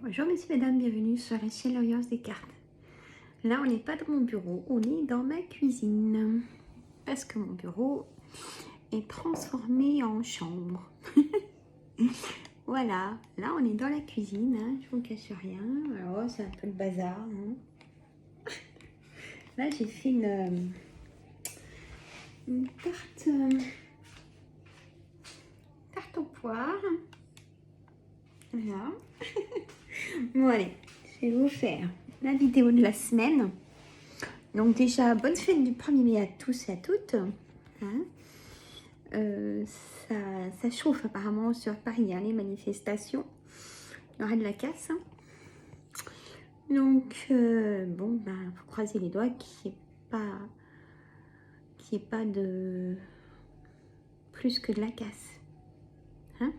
Bonjour messieurs, mesdames, bienvenue sur la chaîne L'Orience des cartes. Là, on n'est pas dans mon bureau, on est dans ma cuisine. Parce que mon bureau est transformé en chambre. Voilà, là on est dans la cuisine, hein, je vous cache rien. Alors c'est un peu le bazar. Hein. Là j'ai fait une tarte aux poires. Voilà. Bon allez, je vais vous faire la vidéo de la semaine. Donc déjà, bonne fête du 1er mai à tous et à toutes. Hein. Ça chauffe apparemment sur Paris, hein, les manifestations. Il y aura de la casse. Hein. Donc, bon, ben, faut croiser les doigts qu'il n'y ait pas de plus que de la casse. Hein.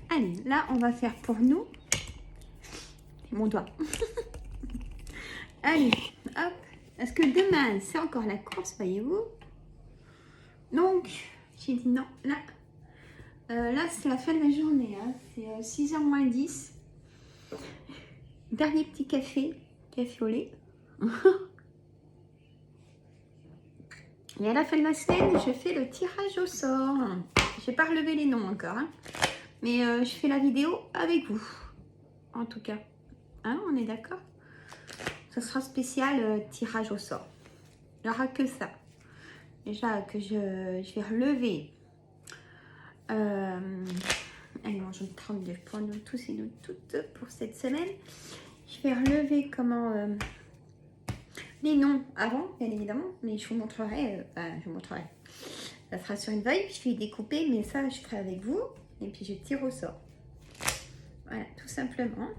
Allez, là, on va faire pour nous. Mon doigt. Allez, hop. Parce que demain, c'est encore la course, voyez-vous. Donc, j'ai dit non, là, c'est la fin de la journée. Hein. C'est 6h moins 10. Dernier petit café au lait. Et à la fin de la semaine, je fais le tirage au sort. Je n'ai pas relevé les noms encore. Hein. Mais je fais la vidéo avec vous. En tout cas. Hein, on est d'accord? Ce sera spécial tirage au sort. Il n'y aura que ça. Déjà que je vais relever. Allez, mangeons 32 pour nous tous et nous toutes pour cette semaine. Je vais relever comment les noms avant, bien évidemment, mais je vous montrerai. Ça sera sur une feuille, je vais découper, mais ça, je ferai avec vous. Et puis, je tire au sort. Voilà, tout simplement.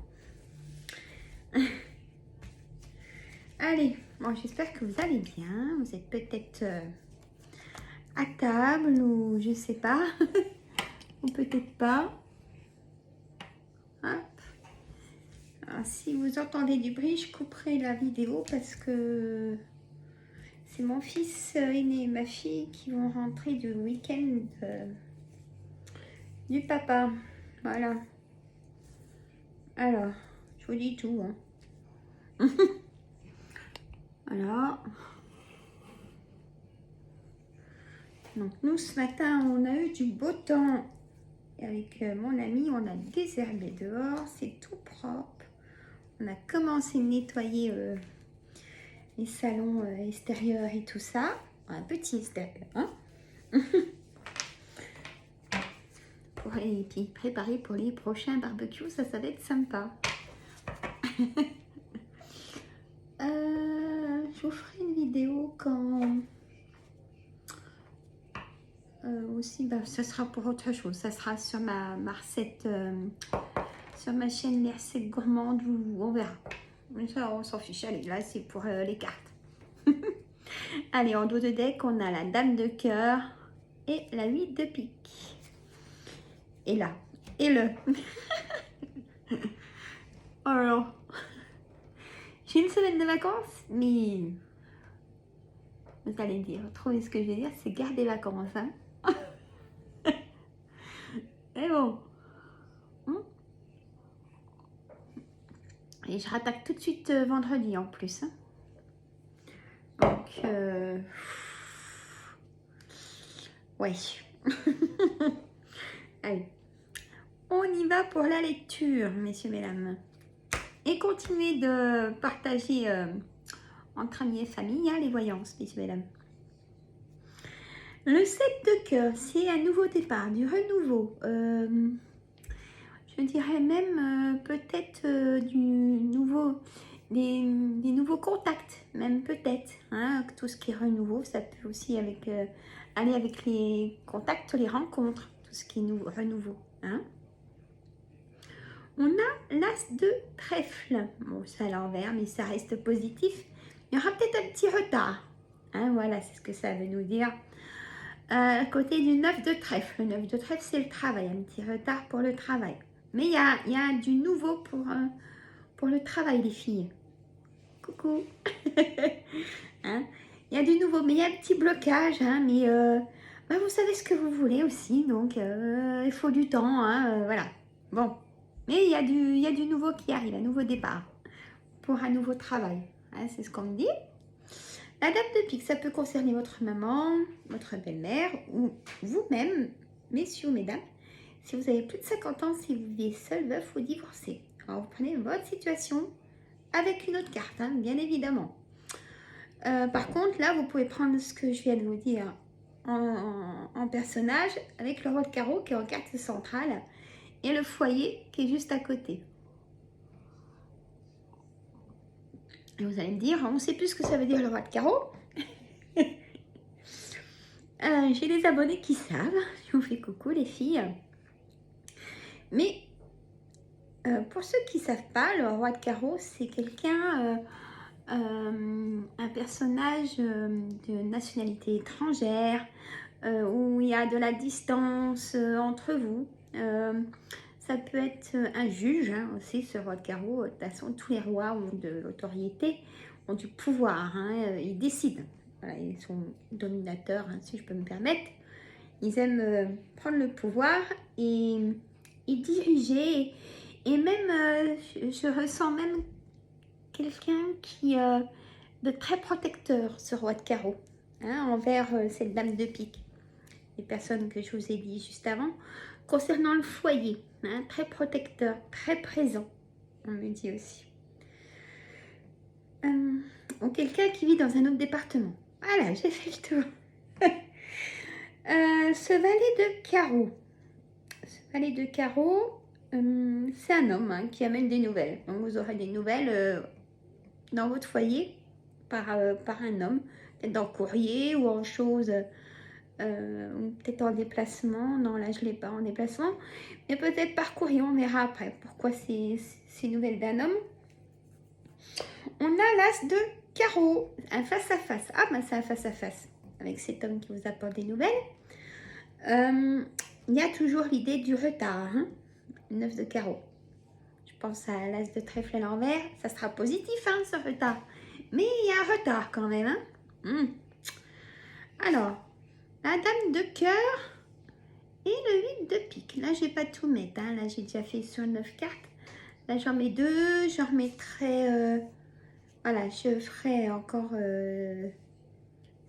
Allez, bon, j'espère que vous allez bien. Vous êtes peut-être à table ou je sais pas. Ou peut-être pas. Hop. Alors, si vous entendez du bruit, je couperai la vidéo parce que c'est mon fils aîné et ma fille qui vont rentrer du week-end du papa. Voilà. Alors, je vous dis tout. Hein. Voilà. Donc, nous, ce matin, on a eu du beau temps. Et avec mon ami, on a désherbé dehors. C'est tout propre. On a commencé à nettoyer les salons extérieurs et tout ça. Un petit extérieur. Hein. Et puis préparer pour les prochains barbecues, ça va être sympa. Je vous ferai une vidéo quand aussi, bah, ça sera pour autre chose. Ça sera sur ma recette, sur ma chaîne Les Recettes Gourmandes, où on verra. Mais ça, on s'en fiche. Allez, là, c'est pour les cartes. Allez, en dos de deck, on a la Dame de cœur et la 8 de pique. Et là, et le. Alors, j'ai une semaine de vacances, mais vous allez me dire, trouvez ce que je veux dire, c'est garder vacances. Hein. Et bon. Et je rattaque tout de suite vendredi en plus. Hein. Donc, ouais. Allez. On y va pour la lecture, messieurs, mesdames. Et continuez de partager entre amis et famille les voyances, messieurs, mesdames. Le 7 de cœur, c'est un nouveau départ, du renouveau. Je dirais même peut-être des nouveaux contacts, même peut-être. Hein, tout ce qui est renouveau, ça peut aussi aller avec les contacts, les rencontres, tout ce qui est renouveau. Hein. On a l'as de trèfle. Bon, c'est à l'envers, mais ça reste positif. Il y aura peut-être un petit retard. Hein, voilà, c'est ce que ça veut nous dire. À côté du 9 de trèfle. Le 9 de trèfle, c'est le travail. Un petit retard pour le travail. Mais il y a du nouveau pour le travail, les filles. Coucou. Hein, il y a du nouveau, mais il y a un petit blocage. Hein, mais bah, vous savez ce que vous voulez aussi. Donc, il faut du temps. Hein, voilà. Bon. Mais il y a du nouveau qui arrive, un nouveau départ pour un nouveau travail. Hein, c'est ce qu'on me dit. La dame de pique, ça peut concerner votre maman, votre belle-mère ou vous-même, messieurs ou mesdames. Si vous avez plus de 50 ans, si vous vivez seul, veuf ou divorcé. Alors vous prenez votre situation avec une autre carte, hein, bien évidemment. Par contre, là, vous pouvez prendre ce que je viens de vous dire en personnage avec le roi de carreau qui est en carte centrale et le foyer qui est juste à côté. Et vous allez me dire, on ne sait plus ce que ça veut dire le roi de carreau. J'ai des abonnés qui savent, je vous fais coucou les filles. Mais pour ceux qui ne savent pas, le roi de carreau, c'est quelqu'un, un personnage de nationalité étrangère, où il y a de la distance entre vous. Ça peut être un juge, hein, aussi, ce roi de carreau. De toute façon, tous les rois ont de l'autorité, ont du pouvoir, hein, ils décident. Voilà, ils sont dominateurs, hein, si je peux me permettre. Ils aiment prendre le pouvoir et diriger. Et même, je ressens même quelqu'un qui de très protecteur, ce roi de carreau, hein, envers cette dame de pique. Les personnes que je vous ai dit juste avant. Concernant le foyer, hein, très protecteur, très présent, on me dit aussi. Ou quelqu'un qui vit dans un autre département. Voilà, j'ai fait le tour. Ce valet de carreau. Ce valet de carreau, c'est un homme, hein, qui amène des nouvelles. Donc vous aurez des nouvelles dans votre foyer par un homme, peut-être dans le courrier ou en chose, peut-être en déplacement. Non, là je ne l'ai pas en déplacement, mais peut-être par courrier, on verra après pourquoi ces nouvelles d'un homme. On a l'as de carreau, un face-à-face. Ah ben c'est un face-à-face avec cet homme qui vous apporte des nouvelles. Il y a toujours l'idée du retard, hein, 9 de carreau. Je pense à l'as de trèfle à l'envers, ça sera positif, hein, ce retard. Mais il y a un retard quand même, hein. Alors, la dame de cœur et le 8 de pique. Là, je vais pas tout mettre, hein. Là, j'ai déjà fait sur 9 cartes. Là, j'en mets 2, j'en remettrai... voilà, je ferai encore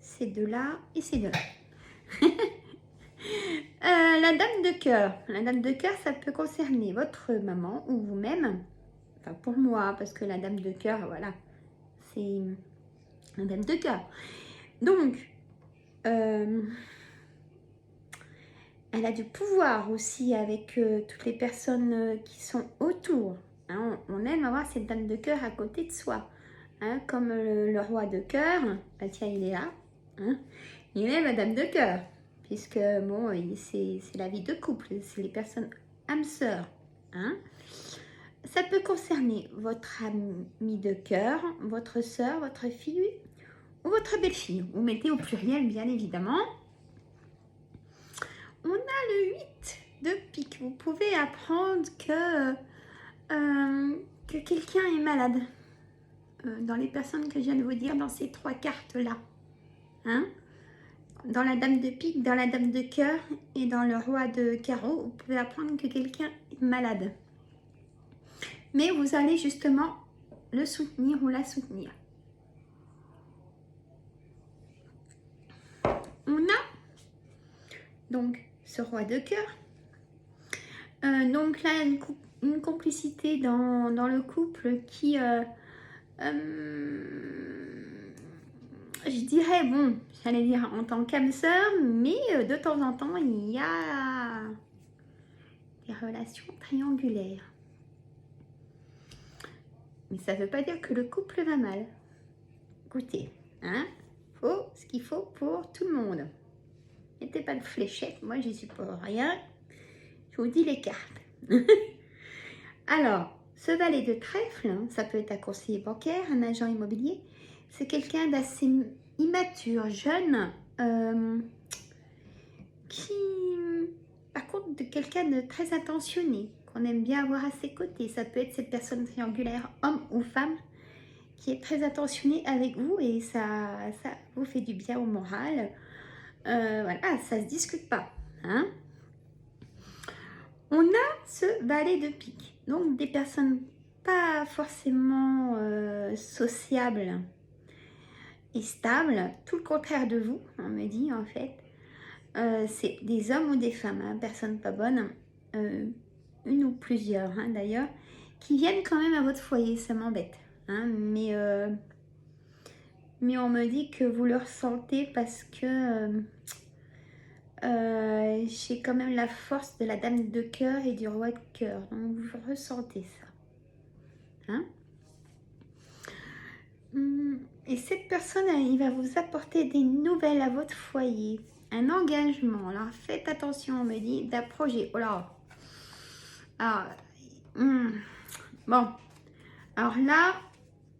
ces deux-là et ces deux-là. La dame de cœur. La dame de cœur, ça peut concerner votre maman ou vous-même. Enfin, pour moi, parce que la dame de cœur, voilà, c'est la dame de cœur. Donc, elle a du pouvoir aussi avec toutes les personnes qui sont autour. Hein, on aime avoir cette dame de cœur à côté de soi. Hein, comme le roi de cœur, bah tiens, il est là. Hein, il est madame de cœur. Puisque, bon, c'est la vie de couple, c'est les personnes âmes sœurs. Hein. Ça peut concerner votre ami de cœur, votre sœur, votre fille ou votre belle-fille. Vous mettez au pluriel, bien évidemment. On a le 8 de pique. Vous pouvez apprendre que quelqu'un est malade. Dans les personnes que je viens de vous dire, dans ces 3 cartes-là. Hein, dans la dame de pique, dans la dame de cœur et dans le roi de carreau, vous pouvez apprendre que quelqu'un est malade. Mais vous allez justement le soutenir ou la soutenir. On a donc ce roi de cœur. Donc là, une complicité dans le couple qui... je dirais, bon, j'allais dire en tant qu'âme sœur, mais de temps en temps, il y a des relations triangulaires. Mais ça ne veut pas dire que le couple va mal. Écoutez, hein, faut ce qu'il faut pour tout le monde. Mettez pas de fléchette, moi j'y suis pour rien. Je vous dis les cartes. Alors, ce valet de trèfle, hein, ça peut être un conseiller bancaire, un agent immobilier. C'est quelqu'un d'assez immature, jeune, qui, par contre, de quelqu'un de très attentionné, qu'on aime bien avoir à ses côtés. Ça peut être cette personne triangulaire, homme ou femme, qui est très attentionné avec vous et ça vous fait du bien au moral. Voilà, ça se discute pas. Hein. On a ce valet de pique. Donc des personnes pas forcément sociables et stables, tout le contraire de vous, on me dit en fait. C'est des hommes ou des femmes, hein, personnes pas bonnes, une ou plusieurs hein, d'ailleurs, qui viennent quand même à votre foyer, ça m'embête. Hein, mais on me dit que vous le ressentez parce que j'ai quand même la force de la dame de cœur et du roi de cœur. Donc vous ressentez ça. Hein. Et cette personne, il va vous apporter des nouvelles à votre foyer. Un engagement. Alors faites attention, on me dit, d'un projet. Oh là. Alors, bon. Alors là,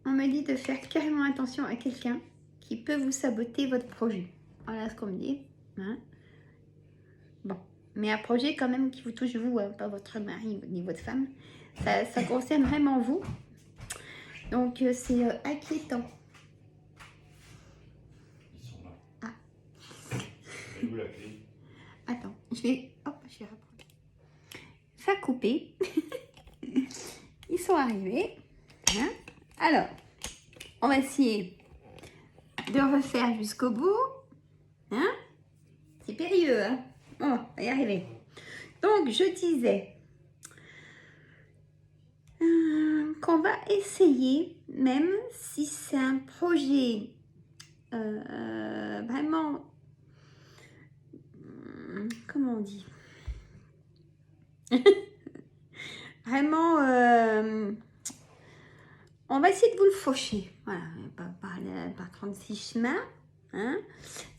on me dit de faire carrément attention à quelqu'un qui peut vous saboter votre projet. Voilà ce qu'on me dit. Hein. Bon. Mais un projet quand même qui vous touche vous, hein, pas votre mari ni votre femme. Ça concerne vraiment vous. Donc c'est inquiétant. Ils sont là. Ah. Et où la clé? Attends, je vais reprendre. Ça a coupé. Ils sont arrivés. Hein. Alors, on va essayer de refaire jusqu'au bout. Hein. C'est périlleux. Hein. Bon, on va y arriver. Donc, je disais qu'on va essayer, même si c'est un projet vraiment, comment on dit, vraiment, on va essayer de vous le faucher. Voilà, par 36 chemins. Hein.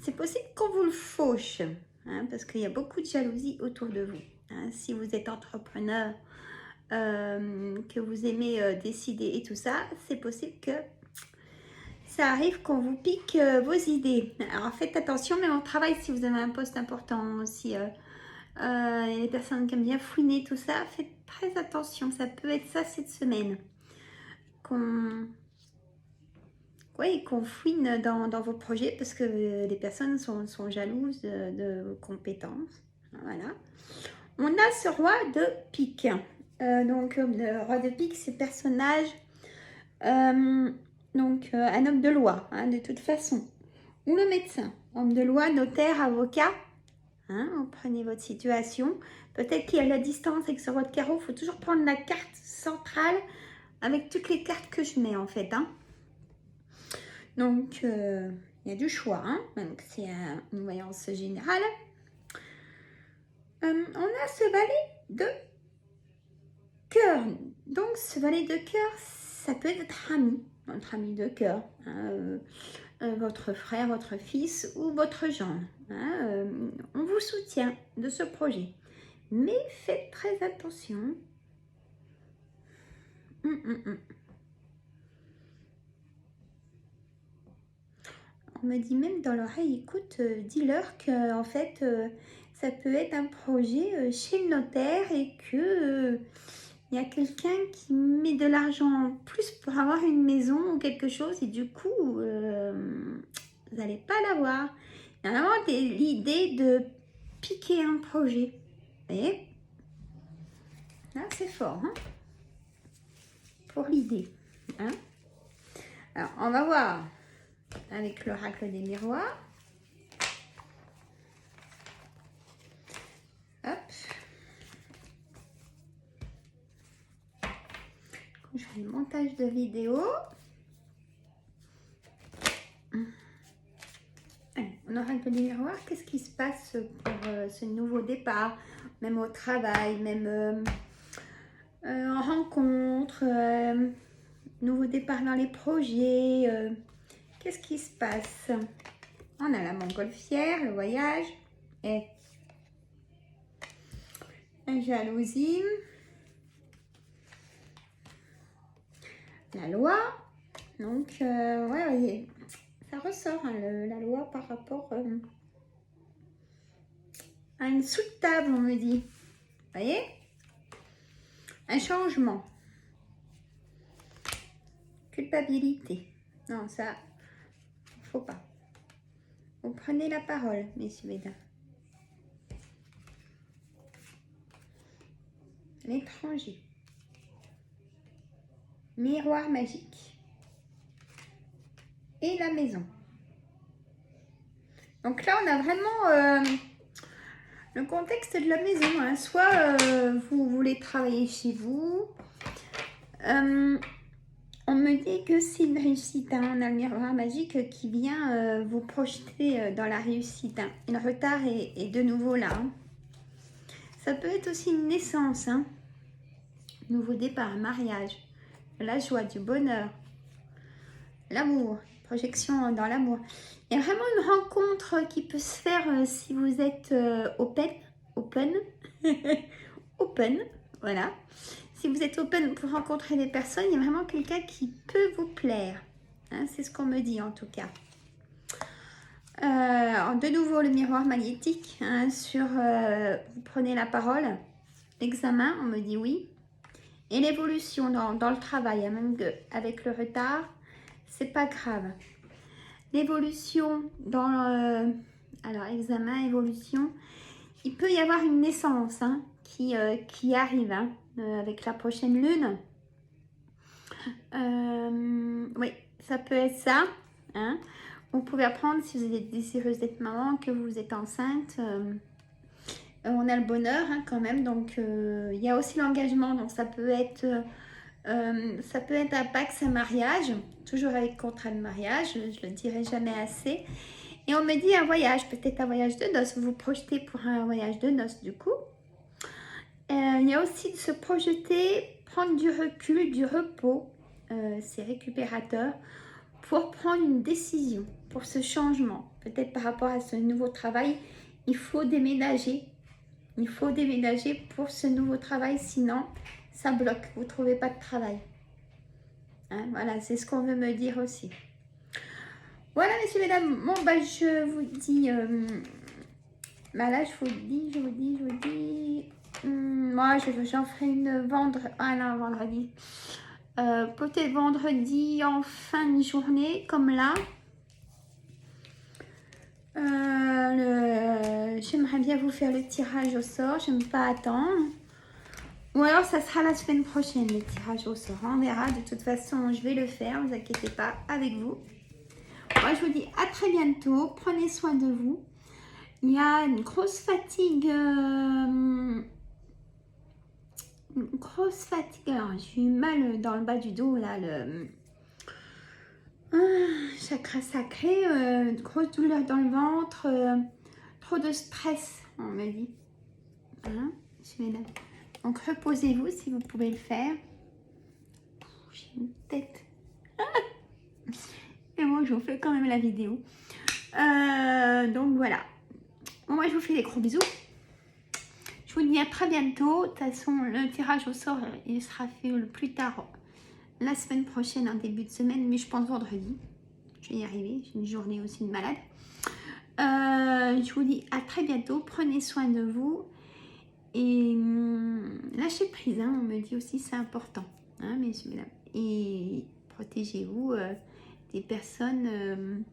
C'est possible qu'on vous le fauche, hein, parce qu'il y a beaucoup de jalousie autour de vous. Hein. Si vous êtes entrepreneur, que vous aimez décider et tout ça, c'est possible que ça arrive qu'on vous pique vos idées. Alors faites attention, même au travail, si vous avez un poste important, si il y a des personnes qui aiment bien fouiner tout ça, faites très attention. Ça peut être ça cette semaine. Qu'on fouine dans vos projets parce que les personnes sont jalouses de vos compétences. Voilà. On a ce roi de pique. Donc, le roi de pique, c'est personnage, un homme de loi, hein, de toute façon. Ou le médecin, homme de loi, notaire, avocat. Hein, vous prenez votre situation. Peut-être qu'il y a la distance avec ce roi de carreau. Il faut toujours prendre la carte centrale avec toutes les cartes que je mets en fait. Hein. Donc, il y a du choix. Hein. Donc, c'est une voyance générale. On a ce valet de cœur. Donc, ce valet de cœur, ça peut être votre ami de cœur, hein, votre frère, votre fils ou votre gendre. Hein, on vous soutient de ce projet. Mais faites très attention. On me dit même dans l'oreille, écoute, dis-leur que en fait, ça peut être un projet chez le notaire et que il y a quelqu'un qui met de l'argent en plus pour avoir une maison ou quelque chose et du coup, vous n'allez pas l'avoir. Il y a vraiment l'idée de piquer un projet. Vous voyez? Là, c'est fort, hein, pour l'idée. Hein. Alors, on va voir avec l'oracle des miroirs. Hop. Je fais le montage de vidéo. L'oracle des miroirs, qu'est-ce qui se passe pour ce nouveau départ, même au travail, même en rencontre, nouveau départ dans les projets, qu'est-ce qui se passe? On a la montgolfière, le voyage, et la jalousie, la loi. Donc, ouais, voyez, ça ressort, hein, la loi par rapport à une sous-table, on me dit. Vous voyez? Un changement. Culpabilité. Non, ça, faut pas. Vous prenez la parole, messieurs, mesdames. L'étranger. miroir magique et la maison. Donc là, on a vraiment le contexte de la maison. Hein. Soit vous voulez travailler chez vous. On me dit que c'est une réussite. Hein. On a le miroir magique qui vient vous projeter dans la réussite. Hein. Et le retard est de nouveau là. Hein. Ça peut être aussi une naissance. Hein. Nouveau départ, un mariage. La joie, du bonheur. L'amour. Projection dans l'amour. Il y a vraiment une rencontre qui peut se faire si vous êtes open, voilà. Si vous êtes open pour rencontrer des personnes, il y a vraiment quelqu'un qui peut vous plaire. Hein, c'est ce qu'on me dit en tout cas. De nouveau le miroir magnétique hein, sur vous prenez la parole, l'examen, on me dit oui. Et l'évolution dans le travail, hein, même avec le retard, c'est pas grave. L'évolution dans alors examen, évolution, il peut y avoir une naissance hein, qui arrive hein, avec la prochaine lune. Oui, ça peut être ça. Hein. Vous pouvez apprendre si vous êtes désireuse d'être maman, que vous êtes enceinte. On a le bonheur hein, quand même, donc il y a aussi l'engagement, donc ça peut être un pax, un mariage, toujours avec contrat de mariage, je le dirai jamais assez. Et on me dit un voyage, peut-être un voyage de noces, vous vous projetez pour un voyage de noces du coup. Il y a aussi de se projeter, prendre du recul, du repos, c'est récupérateur, pour prendre une décision, pour ce changement. Peut-être par rapport à ce nouveau travail, il faut déménager. Il faut déménager pour ce nouveau travail, sinon ça bloque, vous ne trouvez pas de travail. Hein, voilà, c'est ce qu'on veut me dire aussi. Voilà, messieurs, mesdames, bon, bah, je vous dis, là, je vous dis, moi, j'en ferai une vendredi. Peut-être vendredi en fin de journée, comme là. J'aimerais bien vous faire le tirage au sort, je n'aime pas attendre. Ou alors ça sera la semaine prochaine le tirage au sort, on verra. De toute façon je vais le faire, ne vous inquiétez pas, avec vous. Moi je vous dis à très bientôt, prenez soin de vous. Il y a une grosse fatigue, alors j'ai eu mal dans le bas du dos là, le chakra sacré, grosse douleur dans le ventre, trop de stress, on me dit. Hein, donc reposez-vous si vous pouvez le faire. J'ai une tête. Et moi, je vous fais quand même la vidéo. Donc voilà. Bon, moi, je vous fais des gros bisous. Je vous dis à très bientôt. De toute façon, le tirage au sort, il sera fait le plus tard la semaine prochaine, en début de semaine, mais je pense vendredi. Je vais y arriver. J'ai une journée aussi de malade. Je vous dis à très bientôt. Prenez soin de vous. Et lâchez prise, hein, on me dit aussi, c'est important. Hein, messieurs, mesdames. Et protégez-vous des personnes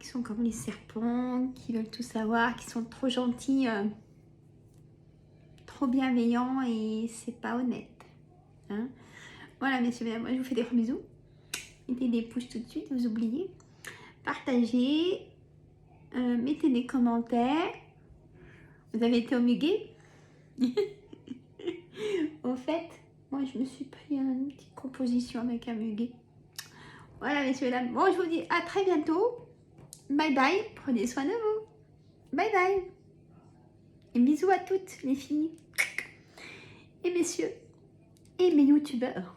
qui sont comme les serpents, qui veulent tout savoir, qui sont trop gentils, trop bienveillants et c'est pas honnête. Hein. Voilà, messieurs, mesdames, moi je vous fais des gros bisous. Mettez des pouces tout de suite, vous oubliez. Partagez, mettez des commentaires. Vous avez été au muguet. Au fait, moi je me suis pris une petite composition avec un muguet. Voilà, messieurs et dames. Bon, je vous dis à très bientôt. Bye bye. Prenez soin de vous. Bye bye. Et bisous à toutes les filles et messieurs et mes youtubeurs.